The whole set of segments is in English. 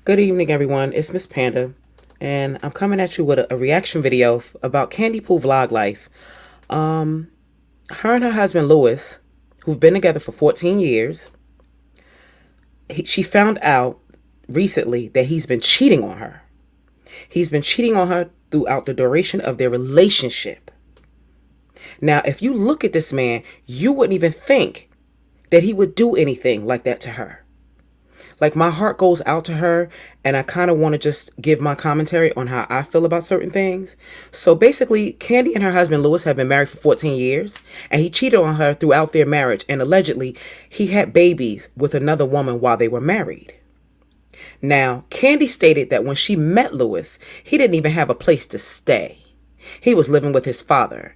Good evening, everyone. It's Miss Panda, and I'm coming at you with a reaction video about CandyPoo vlog life. Her and her husband Louis, who've been together for 14 years, she found out recently that he's been cheating on her. He's been cheating on her throughout the duration of their relationship. Now, if you look at this man, you wouldn't even think that he would do anything like that to her. Like, my heart goes out to her, and I kind of want to just give my commentary on how I feel about certain things. So basically, Candy and her husband Louis have been married for 14 years, and he cheated on her throughout their marriage, and allegedly he had babies with another woman while they were married. Now, Candy stated that when she met Louis, he didn't even have a place to stay. He was living with his father,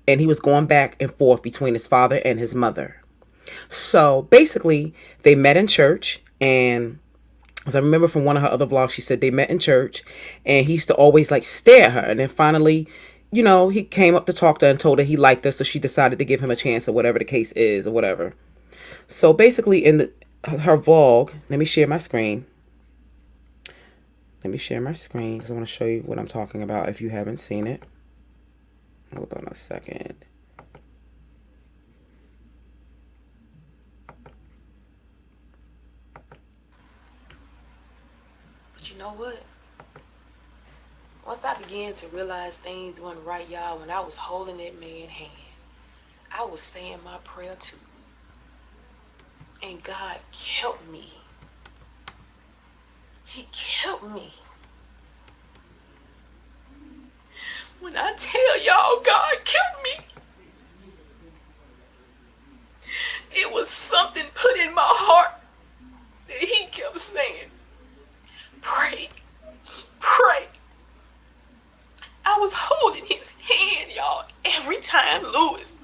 and he was going back and forth between his father and his mother. So basically, they met in church, and as I remember from one of her other vlogs, she said they met in church, and he used to always like stare at her. And then finally, he came up to talk to her and told her he liked her, so she decided to give him a chance or whatever the case is or whatever. So basically, in her vlog, let me share my screen. Let me share my screen because I want to show you what I'm talking about if you haven't seen it. Hold on a second. But you know what? Once I began to realize things weren't right, y'all, when I was holding that man's hand, I was saying my prayer too. And God kept me. He kept me. When I tell y'all God kept me, it was something put in my heart that he kept saying, pray, pray. I was holding his hand, y'all, every time Louis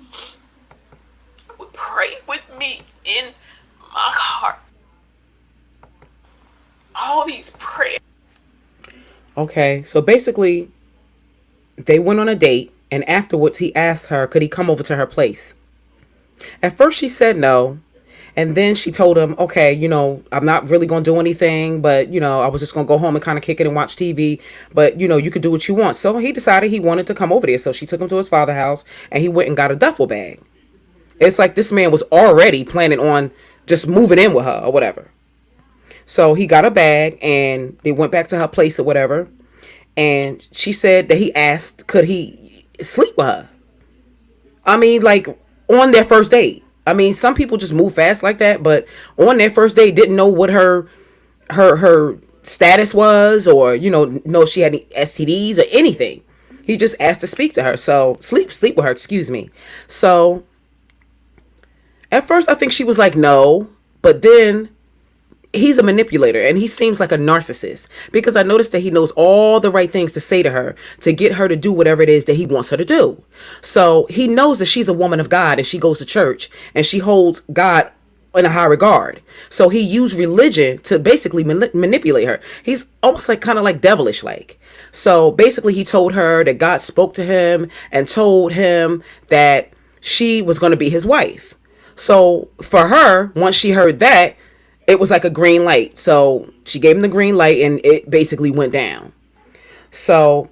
would pray with me in my heart. All these prayers. Okay, so basically, they went on a date, and afterwards he asked her, could he come over to her place? At first she said no, and then she told him, okay, I'm not really going to do anything, but, I was just going to go home and kind of kick it and watch TV, but, you could do what you want. So he decided he wanted to come over there, so she took him to his father's house, and he went and got a duffel bag. It's like this man was already planning on just moving in with her or whatever. So he got a bag, and they went back to her place or whatever. And she said that he asked, could he sleep with her? I mean, like, on their first date. I mean, some people just move fast like that, but on their first date, didn't know what her status was, or, know if she had any STDs or anything. He just asked to speak to her. So sleep with her, excuse me. So at first I think she was like, no, but then he's a manipulator, and he seems like a narcissist, because I noticed that he knows all the right things to say to her to get her to do whatever it is that he wants her to do. So he knows that she's a woman of God, and she goes to church, and she holds God in a high regard. So he used religion to basically manipulate her. He's almost like kind of like devilish like. So basically he told her that God spoke to him and told him that she was going to be his wife. So for her, once she heard that, it was like a green light. So she gave him the green light, and it basically went down. So,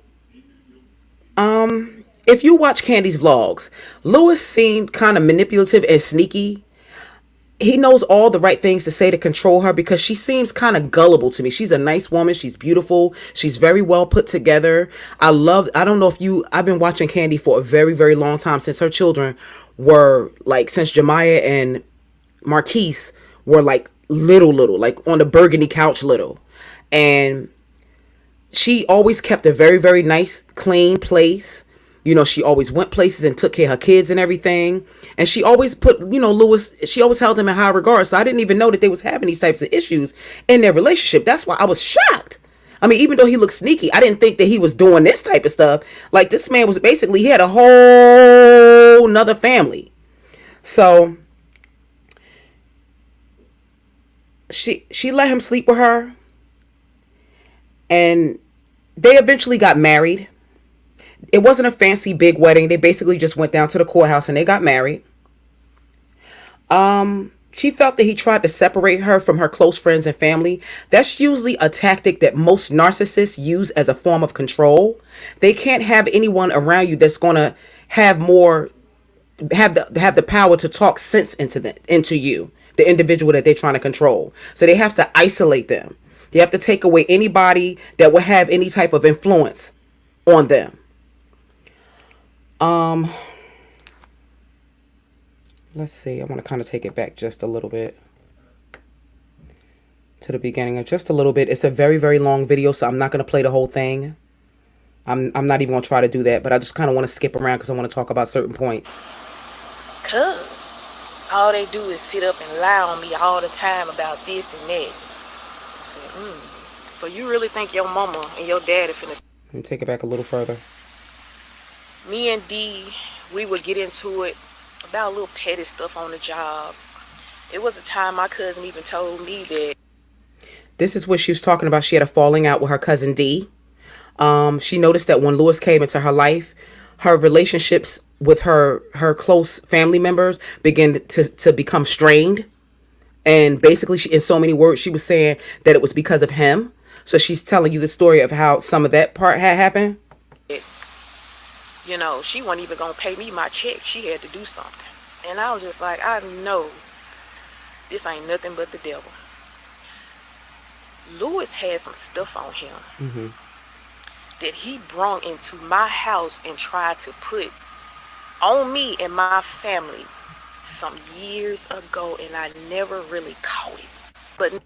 if you watch Candy's vlogs, Louis seemed kind of manipulative and sneaky. He knows all the right things to say to control her, because she seems kind of gullible to me. She's a nice woman. She's beautiful. She's very well put together. I don't know if I've been watching Candy for a very, very long time, since her children were like, since Jemiah and Marquise were like little, like on the burgundy couch little. And she always kept a very, very nice, clean place. She always went places and took care of her kids and everything. And she always put, Louis, she always held him in high regard. So I didn't even know that they was having these types of issues in their relationship. That's why I was shocked. I mean, even though he looked sneaky, I didn't think that he was doing this type of stuff. Like, this man was basically, he had a whole nother family. So she let him sleep with her, and they eventually got married. It wasn't a fancy big wedding. They basically just went down to the courthouse and they got married. She felt that he tried to separate her from her close friends and family. That's usually a tactic that most narcissists use as a form of control. They can't have anyone around you that's going to have more have the power to talk sense into you, the individual that they're trying to control. So they have to isolate them. They have to take away anybody that will have any type of influence on them. Let's see. I want to kind of take it back just a little bit to the beginning of just a little bit. It's a very, very long video, so I'm not going to play the whole thing. I'm not even going to try to do that, but I just kind of want to skip around because I want to talk about certain points. Cause all they do is sit up and lie on me all the time about this and that. I said, so you really think your mama and your daddy finna... Let me take it back a little further. Me and D, we would get into it about a little petty stuff on the job. It was a time my cousin even told me that... This is what she was talking about. She had a falling out with her cousin D. She noticed that when Louis came into her life, her relationships with her close family members began to become strained. And basically, in so many words, she was saying that it was because of him. So she's telling you the story of how some of that part had happened. You know, she wasn't even going to pay me my check. She had to do something. And I was just like, I know this ain't nothing but the devil. Louis had some stuff on him that he brought into my house and tried to put on me and my family some years ago, and I never really caught it. But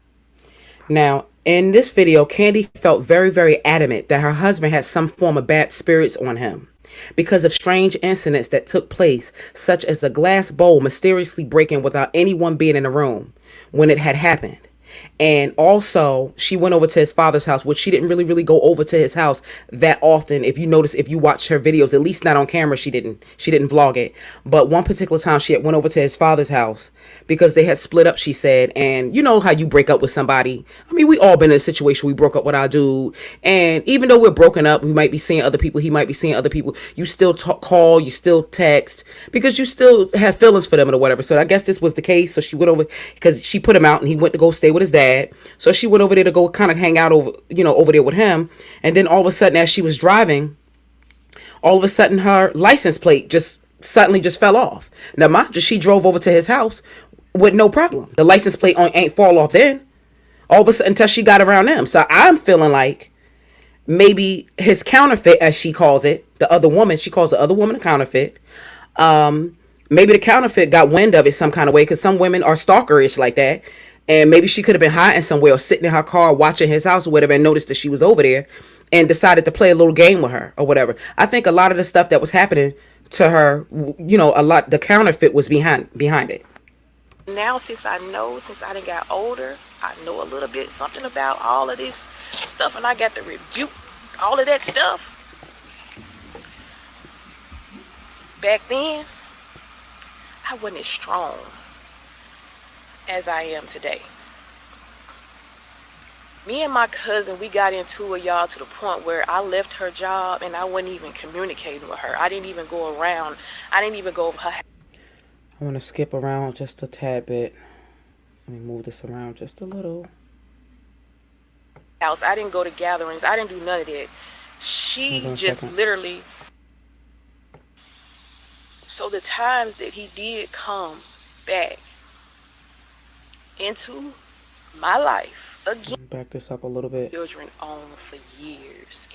now, in this video, Candy felt very, very adamant that her husband had some form of bad spirits on him because of strange incidents that took place, such as the glass bowl mysteriously breaking without anyone being in the room when it had happened. And also, she went over to his father's house, which she didn't really go over to his house that often. If you notice, if you watch her videos, at least not on camera, she didn't vlog it. But one particular time she had went over to his father's house because they had split up, she said. And you know how you break up with somebody. I mean, we all been in a situation we broke up with our dude. And even though we're broken up, we might be seeing other people. He might be seeing other people. You still call, you still text because you still have feelings for them or whatever. So I guess this was the case. So she went over because she put him out and he went to go stay with his dad. So she went over there to go kind of hang out over there with him. And then all of a sudden, as she was driving, all of a sudden her license plate just suddenly just fell off. Now, mind you, she drove over to his house with no problem. The license plate ain't fall off then. All of a sudden, until she got around them. So I'm feeling like maybe his counterfeit, as she calls it, the other woman, she calls the other woman a counterfeit. Maybe the counterfeit got wind of it some kind of way because some women are stalkerish like that. And maybe she could have been hiding somewhere or sitting in her car watching his house or whatever and noticed that she was over there and decided to play a little game with her or whatever. I think a lot of the stuff that was happening to her, the counterfeit was behind it. Now, since I done got older, I know a little bit something about all of this stuff, and I got to rebuke all of that stuff. Back then, I wasn't as strong as I am today. Me and my cousin, we got into it, y'all, to the point where I left her job and I wasn't even communicating with her. I didn't even go around. I didn't even go over her. I'm going to skip around just a tad bit. Let me move this around just a little. House. I didn't go to gatherings. I didn't do none of that. She just literally... So the times that he did come back into my life again. Back this up a little bit. Children on for years.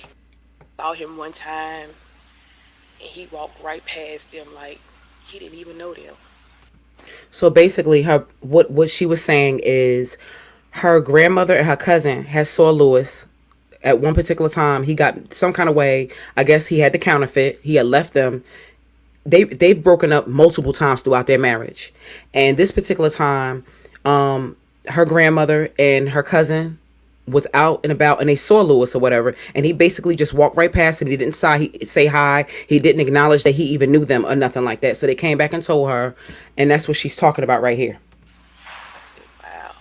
I saw him one time and he walked right past them like he didn't even know them. So basically, what she was saying is her grandmother and her cousin had saw Louis at one particular time. He got some kind of way. I guess he had the counterfeit. He had left them. They've broken up multiple times throughout their marriage, and this particular time, her grandmother and her cousin was out and about and they saw Louis or whatever, and he basically just walked right past him. He didn't say hi. He didn't acknowledge that he even knew them or nothing like that. So they came back and told her, and that's what she's talking about right here. I said, wow.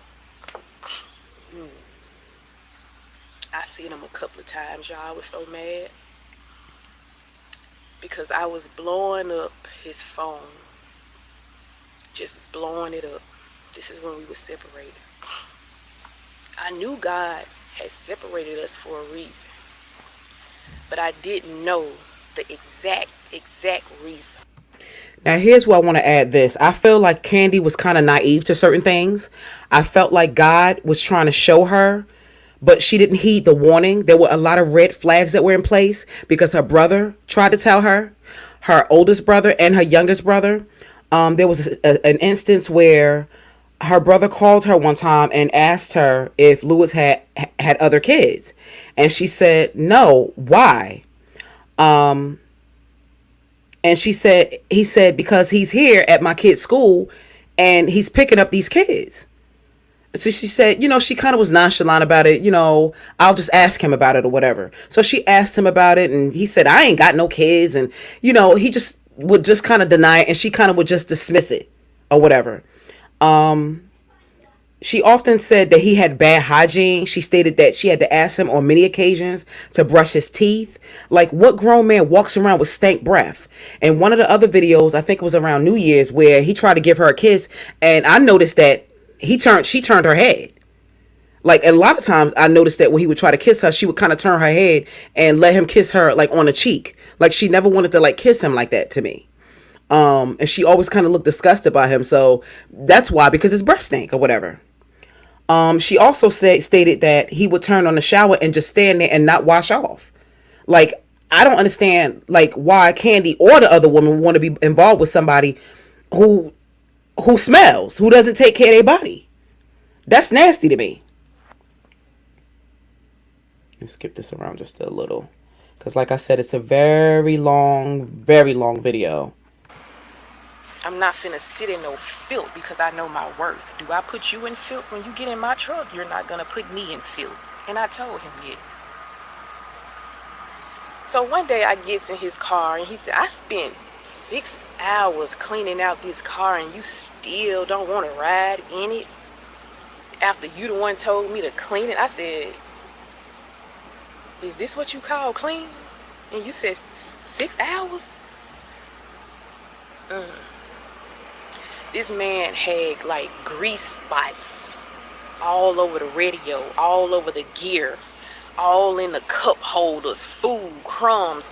I seen him a couple of times, y'all. I was so mad because I was blowing up his phone, just blowing it up This is when we were separated. I knew God had separated us for a reason, but I didn't know the exact reason. Now, here's where I want to add this. I feel like Candy was kind of naive to certain things. I felt like God was trying to show her, but she didn't heed the warning. There were a lot of red flags that were in place because her brother tried to tell her, her oldest brother and her youngest brother. There was an instance where her brother called her one time and asked her if Louis had other kids. And she said, no, why? And he said, because he's here at my kid's school and he's picking up these kids. So she said, she kind of was nonchalant about it. I'll just ask him about it or whatever. So she asked him about it and he said, I ain't got no kids. And, he just would just kind of deny it and she kind of would just dismiss it or whatever. She often said that he had bad hygiene. She stated that she had to ask him on many occasions to brush his teeth. Like, what grown man walks around with stank breath? And one of the other videos, I think it was around New Year's, where he tried to give her a kiss, and I noticed that she turned her head. Like, a lot of times I noticed that when he would try to kiss her, she would kind of turn her head and let him kiss her, like, on the cheek. Like, she never wanted to, like, kiss him like that to me. And she always kind of looked disgusted by him. So that's why, because his breath stank or whatever. She also stated that he would turn on the shower and just stand there and not wash off. Like, I don't understand, like, why Candy or the other woman want to be involved with somebody who smells, who doesn't take care of their body. That's nasty to me. Let's skip this around just a little, because like I said, it's a very long video. I'm not finna sit in no filth because I know my worth. Do I put you in filth when you get in my truck? You're not gonna put me in filth. And I told him that. So one day I gets in his car and he said, I spent 6 hours cleaning out this car and you still don't want to ride in it? After you the one told me to clean it. I said, is this what you call clean? And you said 6 hours? This man had like grease spots all over the radio, all over the gear, all in the cup holders, food, crumbs.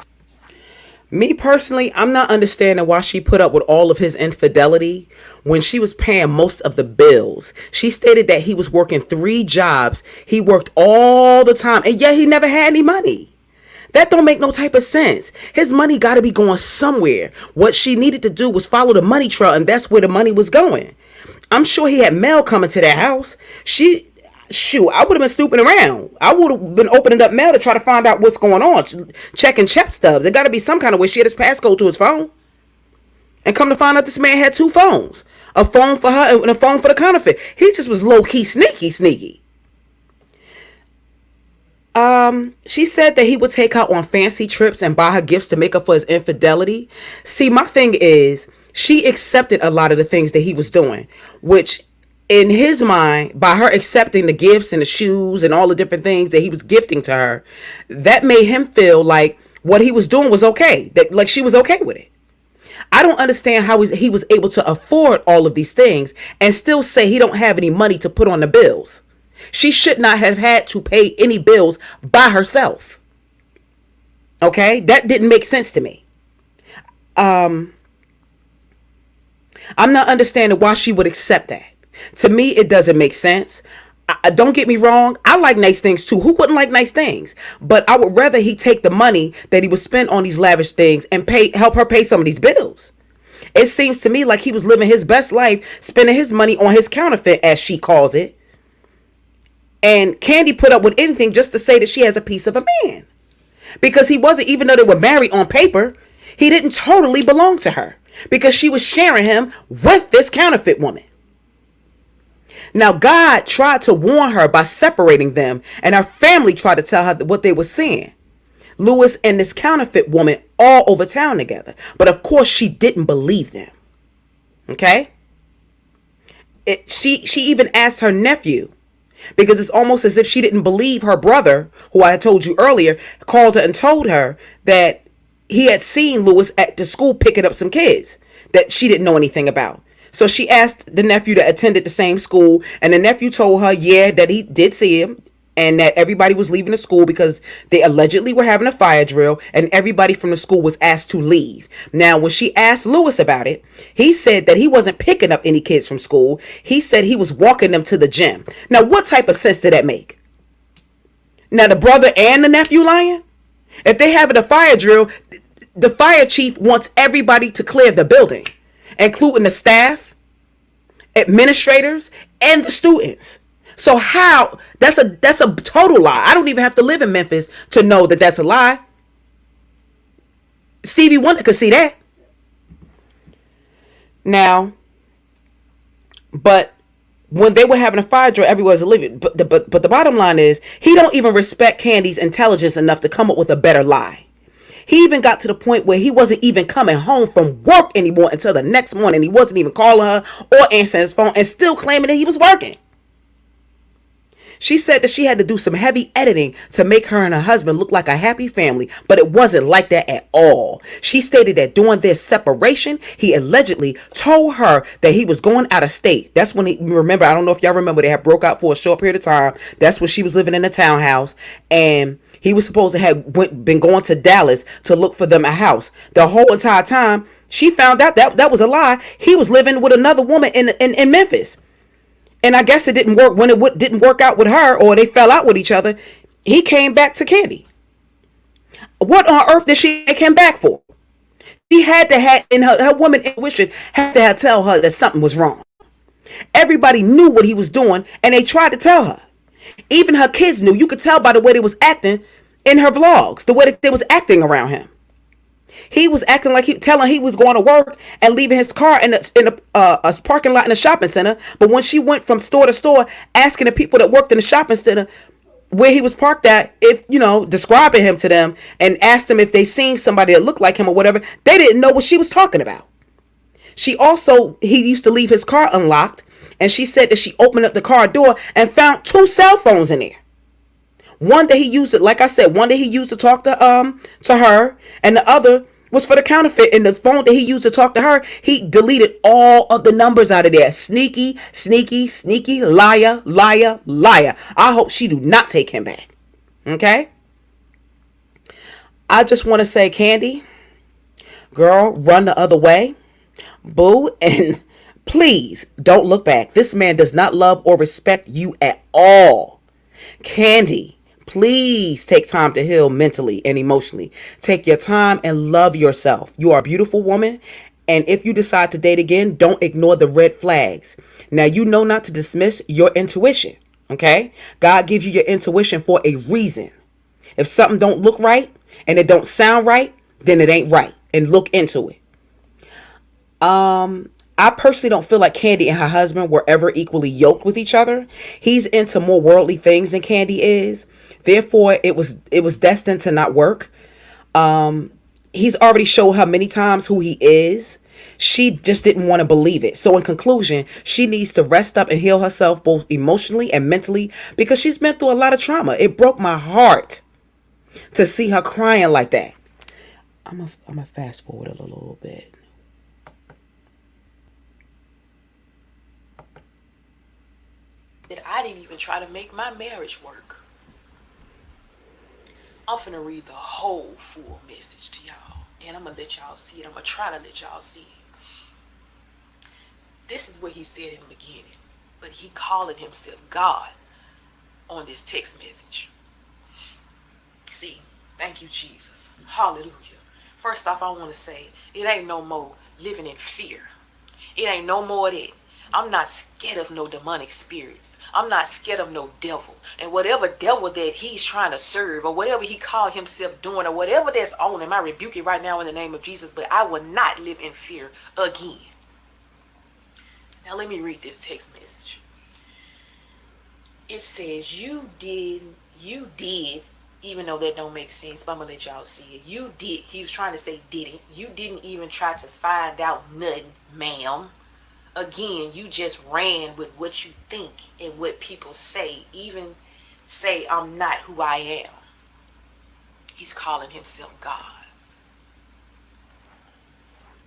Me personally, I'm not understanding why she put up with all of his infidelity when she was paying most of the bills. She stated that he was working 3 jobs. He worked all the time, and yet he never had any money. That don't make no type of sense. His money got to be going somewhere. What she needed to do was follow the money trail, and that's where the money was going. I'm sure he had mail coming to that house. I would have been snooping around. I would have been opening up mail to try to find out what's going on, checking check stubs. There got to be some kind of way she had his passcode to his phone. And come to find out, this man had 2 phones. A phone for her and a phone for the counterfeit. He just was low-key sneaky. She said that he would take her on fancy trips and buy her gifts to make up for his infidelity. See, my thing is, she accepted a lot of the things that he was doing, which in his mind, by her accepting the gifts and the shoes and all the different things that he was gifting to her, that made him feel like what he was doing was okay, that like she was okay with it. I don't understand how he was able to afford all of these things and still say he don't have any money to put on the bills. She should not have had to pay any bills by herself. Okay? That didn't make sense to me. I'm not understanding why she would accept that. To me, it doesn't make sense. Don't get me wrong. I like nice things too. Who wouldn't like nice things? But I would rather he take the money that he would spend on these lavish things and help her pay some of these bills. It seems to me like he was living his best life, spending his money on his counterfeit, as she calls it. And Candy put up with anything just to say that she has a piece of a man. Because he wasn't, even though they were married on paper, he didn't totally belong to her. Because she was sharing him with this counterfeit woman. Now, God tried to warn her by separating them, and her family tried to tell her what they were seeing. Louis and this counterfeit woman all over town together. But of course, she didn't believe them. Okay? She even asked her nephew, because it's almost as if she didn't believe her brother, who I had told you earlier, called her and told her that he had seen Louis at the school picking up some kids that she didn't know anything about. So she asked the nephew that attended the same school, and the nephew told her, yeah, that he did see him, and that everybody was leaving the school because they allegedly were having a fire drill, and everybody from the school was asked to leave. Now, when she asked Louis about it, he said that he wasn't picking up any kids from school. He said he was walking them to the gym. Now, what type of sense did that make? Now, the brother and the nephew lying? If they having a fire drill, the fire chief wants everybody to clear the building, including the staff, administrators, and the students. So how? That's a total lie. I don't even have to live in Memphis to know that that's a lie. Stevie Wonder could see that. Now, but when they were having a fire drill, everywhere was living. But the bottom line is, he don't even respect Candy's intelligence enough to come up with a better lie. He even got to the point where he wasn't even coming home from work anymore until the next morning. He wasn't even calling her or answering his phone, and still claiming that he was working. She said that she had to do some heavy editing to make her and her husband look like a happy family, but it wasn't like that at all. She stated that during their separation, he allegedly told her that he was going out of state. That's when remember, I don't know if y'all remember, they had broke out for a short period of time. That's when she was living in a townhouse, and he was supposed to have been going to Dallas to look for them a house. The whole entire time, she found out that was a lie. He was living with another woman in Memphis. And I guess it didn't work. When it didn't work out with her, or they fell out with each other, he came back to Candy. What on earth did she make him back for? She had to have, in her woman intuition, had to tell her that something was wrong. Everybody knew what he was doing, and they tried to tell her. Even her kids knew. You could tell by the way they was acting in her vlogs, the way that they was acting around him. He was acting like telling he was going to work and leaving his car in a parking lot in a shopping center. But when she went from store to store asking the people that worked in the shopping center where he was parked at, if, describing him to them, and asked them if they seen somebody that looked like him or whatever, they didn't know what she was talking about. He used to leave his car unlocked, and she said that she opened up the car door and found 2 cell phones in there. One that he used, like I said, one that he used to talk to her, and the other was for the counterfeit. And the phone that he used to talk to her, he deleted all of the numbers out of there. Sneaky, sneaky, sneaky, liar, liar, liar. I hope she do not take him back. Okay? I just want to say, Candy, girl, run the other way. Boo, and please don't look back. This man does not love or respect you at all. Candy, please take time to heal mentally and emotionally. Take your time and love yourself. You are a beautiful woman. And if you decide to date again, don't ignore the red flags. Now, you know not to dismiss your intuition. Okay? God gives you your intuition for a reason. If something don't look right and it don't sound right, then it ain't right. And look into it. I personally don't feel like Candy and her husband were ever equally yoked with each other. He's into more worldly things than Candy is. Therefore, it was destined to not work. He's already showed her many times who he is. She just didn't want to believe it. So in conclusion, she needs to rest up and heal herself both emotionally and mentally, because she's been through a lot of trauma. It broke my heart to see her crying like that. I'm gonna fast forward a little bit. That I didn't even try to make my marriage work. I'm finna read the whole full message to y'all, and I'm gonna let y'all see it. I'm gonna try to let y'all see it. This is what he said in the beginning, but he calling himself God on this text message. See, thank you, Jesus. Hallelujah. First off, I want to say, it ain't no more living in fear. It ain't no more of that. I'm not scared of no demonic spirits. I'm not scared of no devil. And whatever devil that he's trying to serve, or whatever he called himself doing, or whatever that's on him, I rebuke it right now in the name of Jesus. But I will not live in fear again. Now let me read this text message. It says, you did, even though that don't make sense, but I'm going to let y'all see it. You did. He was trying to say didn't. You didn't even try to find out nothing, ma'am. Again, you just ran with what you think and what people say. Even say I'm not who I am. He's calling himself God.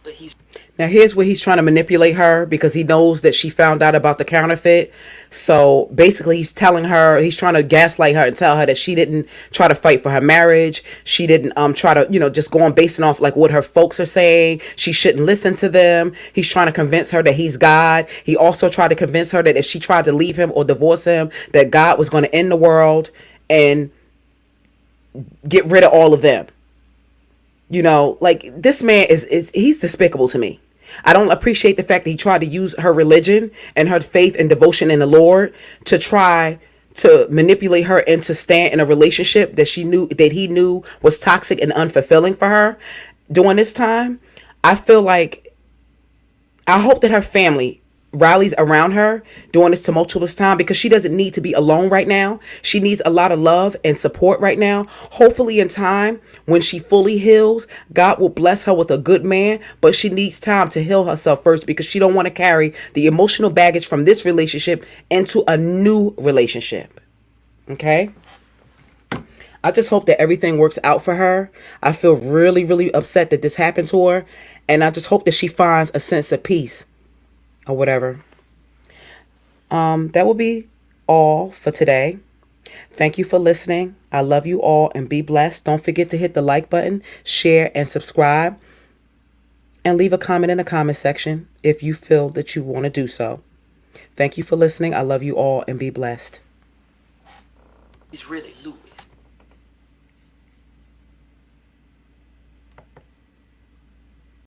but he's Now, here's where he's trying to manipulate her because he knows that she found out about the counterfeit. So basically, he's telling her, he's trying to gaslight her and tell her that she didn't try to fight for her marriage. She didn't try to, just go on basing off like what her folks are saying. She shouldn't listen to them. He's trying to convince her that he's God. He also tried to convince her that if she tried to leave him or divorce him, that God was going to end the world and get rid of all of them. Like this man is he's despicable to me. I don't appreciate the fact that he tried to use her religion and her faith and devotion in the Lord to try to manipulate her into staying in a relationship that he knew was toxic and unfulfilling for her during this time. I hope that her family rallies around her during this tumultuous time because she doesn't need to be alone right now. She needs a lot of love and support right now. Hopefully in time, when she fully heals, God will bless her with a good man, but she needs time to heal herself first because she don't want to carry the emotional baggage from this relationship into a new relationship. Okay? I just hope that everything works out for her. I feel really, really upset that this happened to her, and I just hope that she finds a sense of peace or whatever. That will be all for today. Thank you for listening. I love you all and be blessed. Don't forget to hit the like button, share, and subscribe. And leave a comment in the comment section if you feel that you want to do so. Thank you for listening. I love you all and be blessed. really Louis.